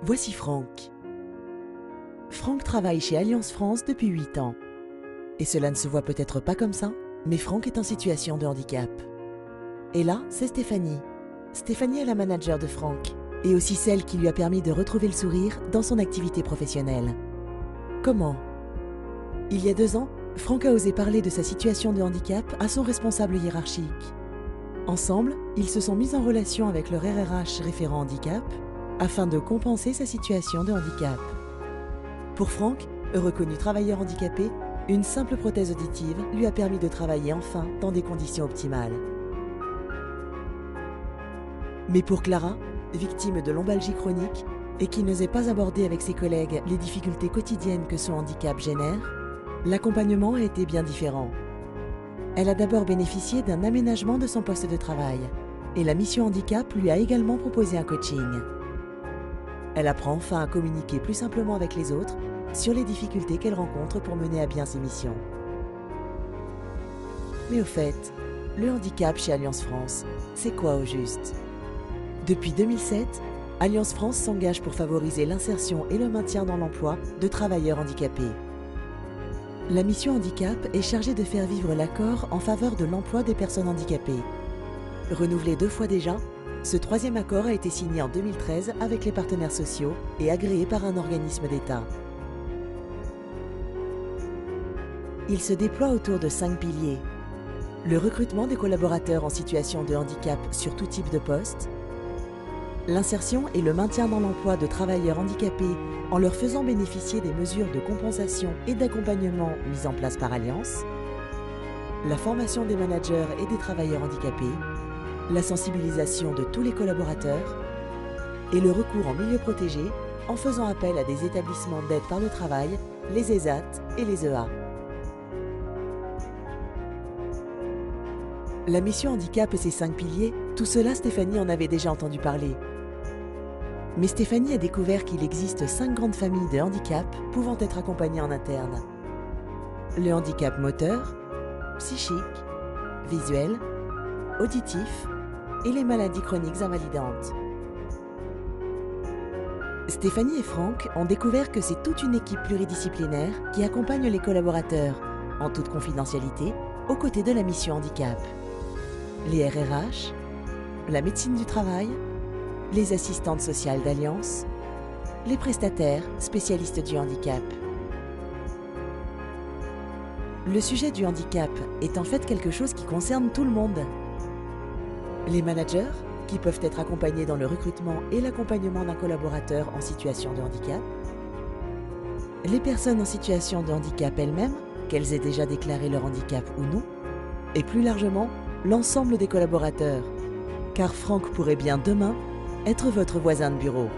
Voici Franck. Franck travaille chez Alliance France depuis 8 ans. Et cela ne se voit peut-être pas comme ça, mais Franck est en situation de handicap. Et là, c'est Stéphanie. Stéphanie est la manager de Franck, et aussi celle qui lui a permis de retrouver le sourire dans son activité professionnelle. Comment? Il y a 2 ans, Franck a osé parler de sa situation de handicap à son responsable hiérarchique. Ensemble, ils se sont mis en relation avec leur RRH référent handicap afin de compenser sa situation de handicap. Pour Franck, reconnu travailleur handicapé, une simple prothèse auditive lui a permis de travailler enfin dans des conditions optimales. Mais pour Clara, victime de lombalgie chronique et qui n'osait pas aborder avec ses collègues les difficultés quotidiennes que son handicap génère, l'accompagnement a été bien différent. Elle a d'abord bénéficié d'un aménagement de son poste de travail et la mission handicap lui a également proposé un coaching. Elle apprend enfin à communiquer plus simplement avec les autres sur les difficultés qu'elle rencontre pour mener à bien ses missions. Mais au fait, le handicap chez Alliance France, c'est quoi au juste? Depuis 2007, Alliance France s'engage pour favoriser l'insertion et le maintien dans l'emploi de travailleurs handicapés. La mission handicap est chargée de faire vivre l'accord en faveur de l'emploi des personnes handicapées. Renouvelé 2 fois déjà, ce 3e accord a été signé en 2013 avec les partenaires sociaux et agréé par un organisme d'État. Il se déploie autour de 5 piliers. Le recrutement des collaborateurs en situation de handicap sur tout type de poste, l'insertion et le maintien dans l'emploi de travailleurs handicapés en leur faisant bénéficier des mesures de compensation et d'accompagnement mises en place par Alliance, la formation des managers et des travailleurs handicapés, la sensibilisation de tous les collaborateurs et le recours en milieu protégé en faisant appel à des établissements d'aide par le travail, les ESAT et les EA. La mission handicap et ses 5 piliers, tout cela Stéphanie en avait déjà entendu parler. Mais Stéphanie a découvert qu'il existe 5 grandes familles de handicap pouvant être accompagnées en interne. Le handicap moteur, psychique, visuel, auditif et les maladies chroniques invalidantes. Stéphanie et Franck ont découvert que c'est toute une équipe pluridisciplinaire qui accompagne les collaborateurs, en toute confidentialité, aux côtés de la mission handicap. Les RRH, la médecine du travail, les assistantes sociales d'Alliance, les prestataires spécialistes du handicap. Le sujet du handicap est en fait quelque chose qui concerne tout le monde. Les managers, qui peuvent être accompagnés dans le recrutement et l'accompagnement d'un collaborateur en situation de handicap. Les personnes en situation de handicap elles-mêmes, qu'elles aient déjà déclaré leur handicap ou non. Et plus largement, l'ensemble des collaborateurs. Car Franck pourrait bien demain être votre voisin de bureau.